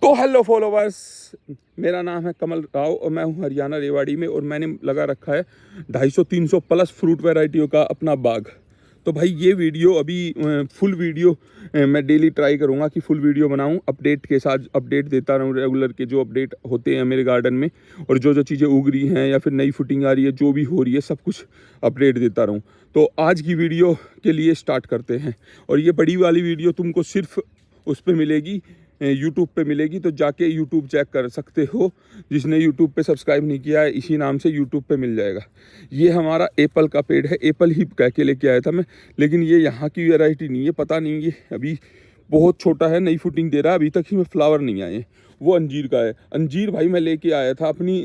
तो hello followers, मेरा नाम है कमल राव और मैं हूँ हरियाणा रेवाड़ी में और मैंने लगा रखा है 250-300 प्लस फ्रूट वैरायटियों का अपना बाग। तो भाई ये वीडियो अभी फुल वीडियो मैं डेली ट्राई करूँगा कि फुल वीडियो बनाऊँ, अपडेट के साथ अपडेट देता रहूँ, रेगुलर के जो अपडेट होते हैं मेरे गार्डन में और जो जो चीज़ें उग रही हैं या फिर नई फुटिंग आ रही है, जो भी हो रही है सब कुछ अपडेट देता रहूँ। तो आज की वीडियो के लिए स्टार्ट करते हैं और ये बड़ी वाली वीडियो तुमको सिर्फ उस पर मिलेगी, यूट्यूब पे मिलेगी। तो जाके यूट्यूब चेक कर सकते हो, जिसने यूट्यूब पे सब्सक्राइब नहीं किया है इसी नाम से यूट्यूब पे मिल जाएगा। ये हमारा एप्पल का पेड़ है, एप्पल ही कह के लेके आया था मैं, लेकिन ये यहाँ की वैरायटी नहीं है, पता नहीं, ये अभी बहुत छोटा है, नई फुटिंग दे रहा है, अभी तक इसमें फ्लावर नहीं आए। वो अंजीर का है। अंजीर भाई मैं लेके आया था अपनी,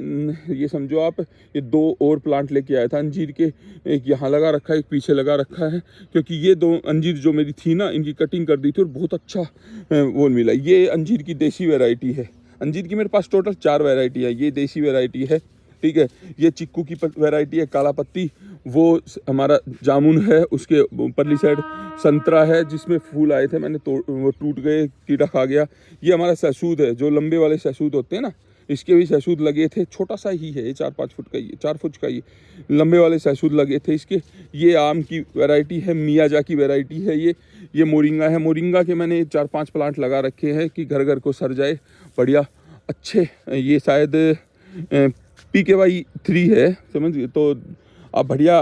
ये समझो आप, ये 2 और प्लांट लेके आया था अंजीर के, एक यहाँ लगा रखा है, एक पीछे लगा रखा है, क्योंकि ये 2 अंजीर जो मेरी थी ना, इनकी कटिंग कर दी थी और बहुत अच्छा वो मिला। ये अंजीर की देसी वैरायटी है। अंजीर की मेरे पास टोटल 4 वैरायटी है, ये देसी वैरायटी है, ठीक है। ये चिक्कू की वैरायटी है काला पत्ती, वो हमारा जामुन है, उसके ऊपरली साइड संतरा है जिसमें फूल आए थे, मैंने वो टूट गए, कीड़ा खा गया। ये हमारा सहसूद है, जो लंबे वाले सहसूद होते हैं ना, इसके भी सहसूद लगे थे, छोटा सा ही है ये, 4-5 फुट का ही, 4 फुट का ही लंबे वाले सहसूद लगे थे इसके। ये आम की वैरायटी है, मियाजा की वैरायटी है ये मोरिंगा है। मोरिंगा के मैंने 4-5 प्लांट लगा रखे हैं कि घर घर को सर जाए, बढ़िया अच्छे। ये शायद PKY3 है, समझिए, तो आप बढ़िया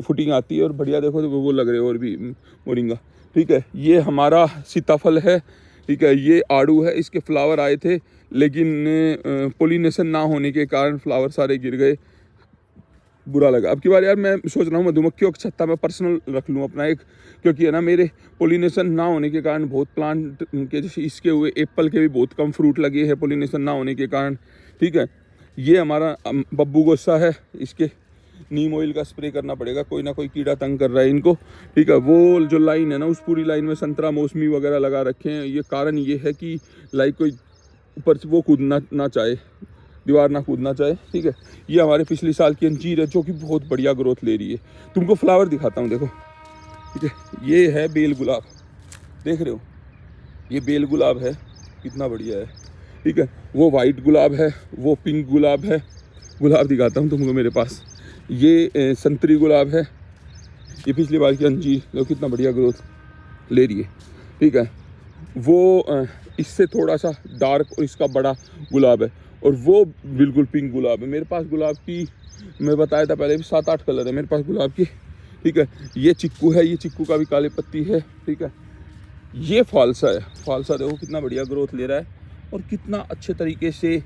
फुटिंग आती है और बढ़िया देखो तो वो लग रहे हो और भी मोरिंगा, ठीक है। ये हमारा सीताफल है, ठीक है। ये आड़ू है, इसके फ्लावर आए थे लेकिन पोलिनेशन ना होने के कारण फ्लावर सारे गिर गए, बुरा लगा। अब की बार यार मैं सोच रहा हूँ मधुमक्खियों का छत्ता मैं पर्सनल रख लूँ अपना एक, क्योंकि है ना मेरे पोलिनेशन ना होने के कारण बहुत प्लांट के, जैसे इसके हुए एप्पल के भी बहुत कम फ्रूट लगे हैं पोलिनेशन ना होने के कारण, ठीक है। ये हमारा बब्बू गोस्सा है, इसके नीम ऑयल का स्प्रे करना पड़ेगा, कोई ना कोई कीड़ा तंग कर रहा है इनको, ठीक है। वो जो लाइन है ना, उस पूरी लाइन में संतरा मौसमी वगैरह लगा रखे हैं। ये कारण ये है कि लाइक कोई ऊपर से वो कूदना ना चाहे, दीवार ना कूदना चाहे, ठीक है। ये हमारे पिछले साल की अंजीर है जो कि बहुत बढ़िया ग्रोथ ले रही है। तुमको फ्लावर दिखाता हूँ, देखो, ठीक है। ये है बेल गुलाब, देख रहे हो, ये बेल गुलाब है, कितना बढ़िया है, ठीक है। वो वाइट गुलाब है, वो पिंक गुलाब है। गुलाब दिखाता हूँ तुमको मेरे पास, ये संतरी गुलाब है। ये पिछली बार की अंजीर जो कितना बढ़िया ग्रोथ ले रही है, ठीक है। वो इससे थोड़ा सा डार्क और इसका बड़ा गुलाब है, और वो बिल्कुल पिंक गुलाब है। मेरे पास गुलाब की, मैं बताया था पहले भी, 7-8 कलर है मेरे पास गुलाब की, ठीक है। ये चिक्कू है, ये चिक्कू का भी काली पत्ती है, ठीक है। ये फालसा है, फालसा देखो कितना बढ़िया ग्रोथ ले रहा है और कितना अच्छे तरीके से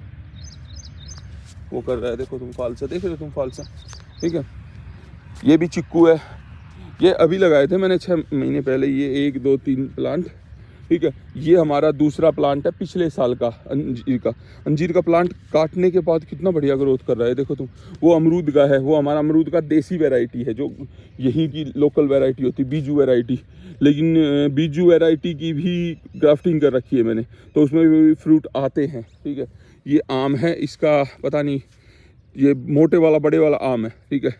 वो कर रहा है, देखो तुम फालसा देख रहे हो, तुम फालसा, ठीक है। ये भी चिक्कू है, ये अभी लगाए थे मैंने 6 महीने पहले, ये 1, 2, 3 प्लांट, ठीक है। ये हमारा दूसरा प्लांट है पिछले साल का अंजीर का प्लांट काटने के बाद कितना बढ़िया ग्रोथ कर रहा है, देखो तुम। वो अमरूद का है, वो हमारा अमरूद का देसी वैरायटी है, जो यहीं की लोकल वैरायटी होती है, बीजू वैरायटी। लेकिन बीजू वैरायटी की भी ग्राफ्टिंग कर रखी है मैंने, तो उसमें भी फ्रूट आते हैं, ठीक है। ये आम है, इसका पता नहीं, ये मोटे वाला बड़े वाला आम है, ठीक है।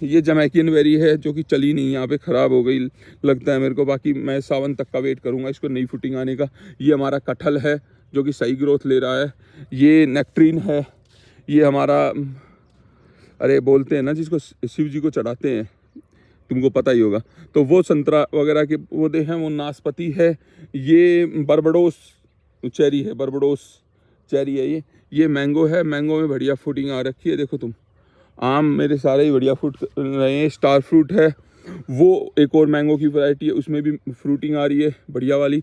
ये जमैकियन बेरी है जो कि चली नहीं, यहाँ पे ख़राब हो गई लगता है मेरे को। बाकी मैं सावन तक का वेट करूँगा इसको नई फुटिंग आने का। ये हमारा कटहल है जो कि सही ग्रोथ ले रहा है। ये नेक्ट्रीन है, ये हमारा, अरे बोलते हैं ना जिसको शिव जी को चढ़ाते हैं, तुमको पता ही होगा, तो वो संतरा वगैरह के पौधे हैं। वो नाशपाती है, ये बरबडोस चेरी है, बरबडोस चेरी है। ये मैंगो है, मैंगो में बढ़िया फुटिंग आ रखी है, देखो तुम। आम मेरे सारे ही बढ़िया फूट रहे हैं। स्टार फ्रूट है, वो एक और मैंगो की वैरायटी है, उसमें भी फ्रूटिंग आ रही है बढ़िया वाली,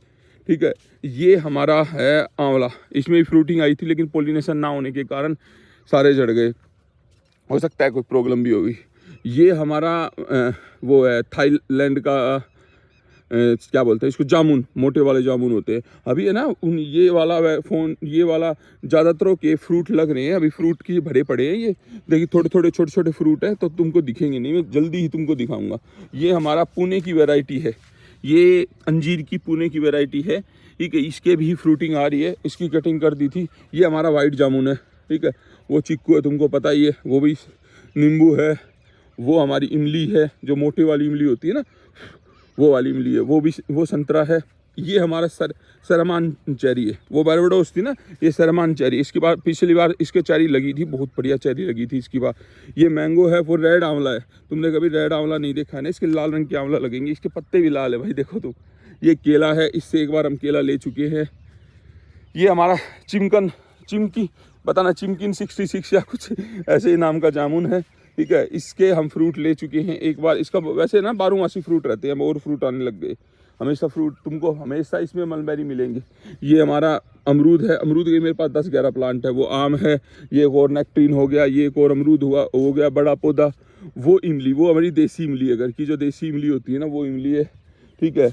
ठीक है। ये हमारा है आंवला, इसमें भी फ्रूटिंग आई थी लेकिन पोलिनेशन ना होने के कारण सारे झड़ गए, हो सकता है कोई प्रॉब्लम भी होगी। ये हमारा वो है थाईलैंड का, क्या बोलते हैं इसको, जामुन, मोटे वाले जामुन होते हैं। अभी है ना ये वाला ये वाला ज़्यादातर के फ्रूट लग रहे हैं, अभी फ्रूट की भरे पड़े हैं। ये देखिए थोड़े थोड़े छोटे छोटे फ्रूट हैं, तो तुमको दिखेंगे नहीं, मैं जल्दी ही तुमको दिखाऊंगा। ये हमारा पुणे की वैरायटी है, ये अंजीर की पुणे की वैरायटी है, ठीक है। इसके भी फ्रूटिंग आ रही है, इसकी कटिंग कर दी थी। ये हमारा वाइट जामुन है, ठीक है। वो चिक्कू है, तुमको पता ही है। वो भी नींबू है, वो हमारी इमली है, जो मोटे वाली इमली होती है ना, वो वाली इमली है। वो भी, वो संतरा है, ये हमारा सरमान चेरी है, वो बारबाडोस थी ना, ये सरमान चेरी। इसके बाद पिछली बार इसके चेरी लगी थी, बहुत बढ़िया चेरी लगी थी इसकी बार। ये मैंगो है, वो रेड आंवला है। तुमने कभी रेड आंवला नहीं देखा है ना, इसके लाल रंग के आंवला लगेंगे, इसके पत्ते भी लाल है भाई, देखो तुम। ये केला है, इससे एक बार हम केला ले चुके हैं। ये हमारा चिमकी बताना, चिमकिन 66 या कुछ ऐसे ही नाम का जामुन है, ठीक है। इसके हम फ्रूट ले चुके हैं एक बार। इसका वैसे ना 12 फ्रूट रहते हैं, और फ्रूट आने लग गए हमेशा। फ्रूट तुमको हमेशा इसमें मलबेरी मिलेंगे। ये हमारा अमरूद है, अमरूद के मेरे पास 10-11 प्लांट है। वो आम है, ये एक और नेक्ट्रीन हो गया, ये एक और अमरूद हो गया बड़ा पौधा। वो इमली, वो हमारी देसी इमली है, घर की जो देसी इमली होती है ना, वो इमली है, ठीक है।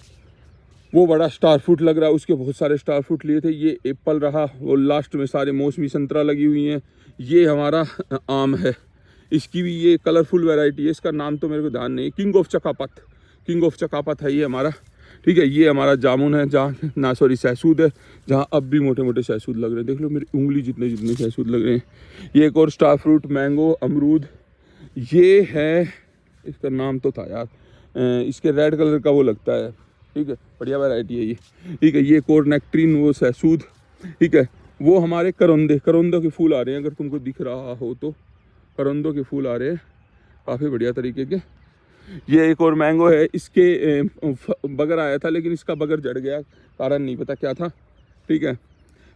वो बड़ा स्टार फ्रूट लग रहा है, उसके बहुत सारे स्टार फ्रूट लिए थे। ये एप्पल रहा, और लास्ट में सारे मौसमी संतरा लगी हुई हैं। ये हमारा आम है, इसकी भी ये कलरफुल वैरायटी है, इसका नाम तो मेरे को ध्यान नहीं। किंग ऑफ चकापत है ये हमारा, ठीक है। ये हमारा जामुन है, जहाँ ना सॉरी सहसूद है, जहाँ अब भी मोटे मोटे सहसूद लग रहे हैं। देख लो मेरी उंगली जितने सहसूद लग रहे हैं। ये एक और स्टार फ्रूट मैंगो अमरूद। ये है, इसका नाम तो था यार, इसके रेड कलर का वो लगता है, ठीक है, बढ़िया वैरायटी है ये, ठीक है। ये एक और नेक्ट्रीन, वो सहसूद, ठीक है। वो हमारे करौंदों के फूल आ रहे हैं, अगर तुमको दिख रहा हो तो करौंदों के फूल आ रहे हैं काफ़ी बढ़िया तरीके के। ये एक और मैंगो है, इसके बगर आया था, लेकिन इसका बगर जड़ गया, कारण नहीं पता क्या था, ठीक है।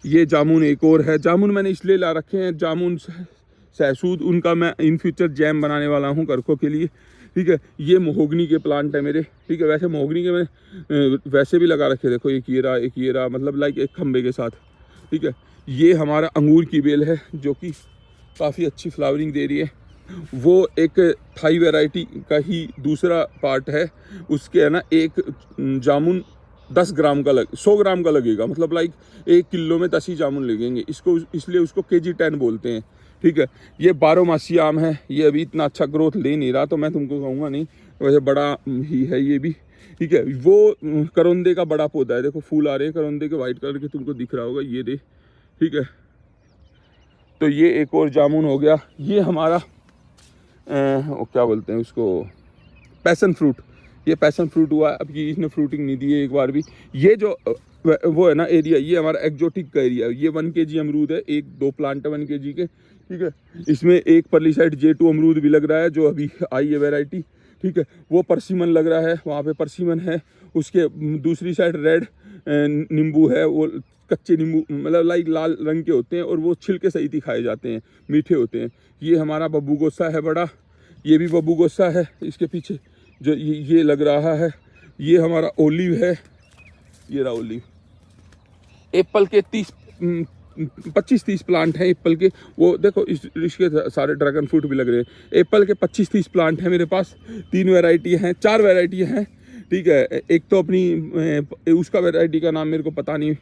ये जामुन एक और है। जामुन मैंने इसलिए ला रखे हैं, जामुन सहसूद, उनका मैं इन फ्यूचर जैम बनाने वाला हूँ करकों के लिए, ठीक है। ये मोहगनी के प्लांट है मेरे, ठीक है। वैसे मोहगनी के मैं वैसे भी लगा रखे, देखो एक ये रहा, मतलब लाइक एक खंबे के साथ, ठीक है। ये हमारा अंगूर की बेल है, जो कि काफ़ी अच्छी फ्लावरिंग दे रही है। वो एक थाई वैरायटी का ही दूसरा पार्ट है, उसके है ना, एक जामुन 10 ग्राम का 100 ग्राम का लगेगा, मतलब लाइक 1 किलो में 10 ही जामुन लगेंगे इसको, इसलिए उसको KG 10 बोलते हैं, ठीक है। ये 12 आम है, ये अभी इतना अच्छा ग्रोथ ले नहीं रहा, तो मैं तुमको कहूँगा नहीं, वैसे बड़ा ही है ये भी, ठीक है। वो करौंदे का बड़ा पौधा है, देखो फूल आ रहे हैं करौंदे के, वाइट कलर के, तुमको दिख रहा होगा, ये दे, ठीक है। तो ये एक और जामुन हो गया। ये हमारा क्या बोलते हैं उसको, पैसन फ्रूट। ये पैसन फ्रूट हुआ, अब ये इसने फ्रूटिंग नहीं दी है एक बार भी। ये जो वो है ना एरिया, ये हमारा एक्जोटिक का एरिया है। ये 1 kg अमरूद है, 1-2 प्लांट है 1 kg के, ठीक है। इसमें एक परली साइड J2 अमरूद भी लग रहा है, जो अभी आई है वैरायटी, ठीक है। वो परसिमन लग रहा है, वहाँ पे परसिमन है। उसके दूसरी साइड रेड नींबू है, वो कच्चे नींबू, मतलब लाइक लाल रंग के होते हैं, और वो छिलके सहित ही खाए जाते हैं, मीठे होते हैं। ये हमारा बब्बू गोसा है बड़ा, ये भी बब्बू गोसा है। इसके पीछे जो ये लग रहा है, ये हमारा ओलिव है, ये रहा ओलिव। एप्पल के 25-30 प्लांट हैं एप्पल के, वो देखो इसके सारे ड्रैगन फ्रूट भी लग रहे हैं। एप्पल के 25-30 प्लांट हैं मेरे पास, 3 वैरायटी हैं, 4 वैरायटी हैं, ठीक है। एक तो अपनी उसका वैरायटी का नाम मेरे को पता नहीं,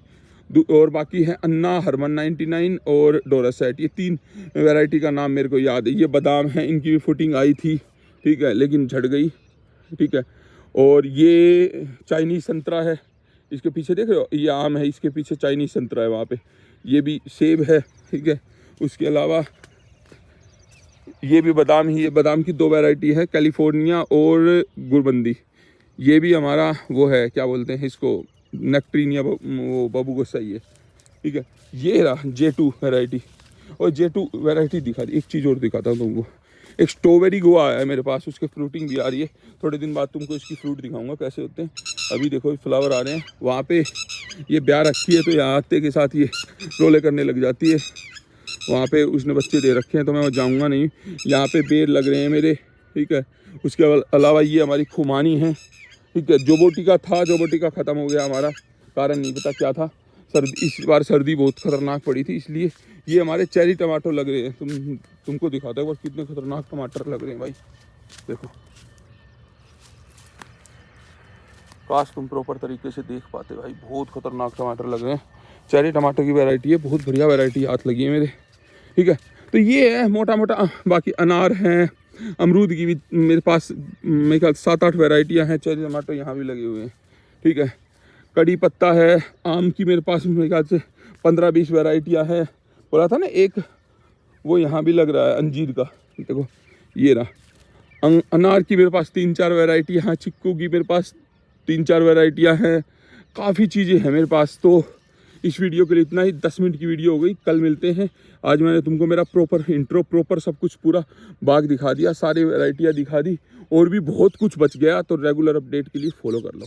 और बाकी है अन्ना, हरमन 99 और डोरासेट, ये 3 वैरायटी का नाम मेरे को याद है। ये बादाम है, इनकी भी फुटिंग आई थी, ठीक है, लेकिन झड़ गई, ठीक है। और ये चाइनीज़ संतरा है, इसके पीछे देख रहे हो, ये आम है, इसके पीछे चाइनीज़ संतरा है वहाँ पे। ये भी सेब है, ठीक है। उसके अलावा ये भी बादाम ही है, बादाम की 2 वैरायटी है, कैलिफोर्निया और गुरबंदी। ये भी हमारा वो है, क्या बोलते हैं इसको, नेक्ट्रीन या वो बबू गोसा ही है, ठीक है। ये रहा J2 वैरायटी। और J2 वैरायटी दिखा दी, एक चीज़ और दिखाता हूँ तुमको। एक स्ट्रॉबेरी गोवा आया है मेरे पास, उसके फ्रूटिंग भी आ रही है, थोड़े दिन बाद तुमको इसकी फ्रूट दिखाऊंगा कैसे होते हैं। अभी देखो फ्लावर आ रहे हैं, वहाँ पे ये ब्याह रखी है, तो यहाँ आते के साथ ये रोले करने लग जाती है। वहाँ पे उसने बच्चे दे रखे हैं, तो मैं जाऊँगा नहीं। यहाँ पे पेड़ लग रहे हैं मेरे, ठीक है। उसके अलावा ये हमारी खुमानी है, ठीक है। जोबोटिका था, जोबोटिका ख़त्म हो गया हमारा, कारण नहीं पता क्या था। सर्दी, इस बार सर्दी बहुत खतरनाक पड़ी थी, इसलिए। ये हमारे चेरी टमाटो लग रहे हैं, तुमको दिखाता है वो कितने खतरनाक टमाटर लग रहे हैं भाई, देखो। काश तुम प्रॉपर तरीके से देख पाते भाई, बहुत खतरनाक टमाटर लग रहे हैं। चेरी टमाटर की वैरायटी है, बहुत बढ़िया वैरायटी हाथ लगी है मेरे, ठीक है। तो ये है मोटा मोटा। बाकी अनार हैं, अमरूद की भी मेरे पास मेरे ख्याल 7-8 वैरायटियाँ हैं। चेरी टमाटो यहाँ भी लगे हुए हैं, ठीक है। कड़ी पत्ता है, आम की मेरे पास मेरे ख्याल से 15-20 वैरायटियाँ हैं। बोला था ना एक, वो यहाँ भी लग रहा है अंजीर का, देखो ये रहा। अनार की मेरे पास 3-4 वैरायटियाँ हैं, चिक्कू की मेरे पास 3-4 वैरायटियाँ हैं, काफ़ी चीज़ें हैं मेरे पास। तो इस वीडियो के लिए इतना ही, 10 मिनट की वीडियो हो गई, कल मिलते हैं। आज मैंने तुमको मेरा प्रॉपर इंट्रो, प्रॉपर सब कुछ पूरा बाग दिखा दिया, सारी वैरायटियाँ दिखा दी, और भी बहुत कुछ बच गया। तो रेगुलर अपडेट के लिए फॉलो कर लो।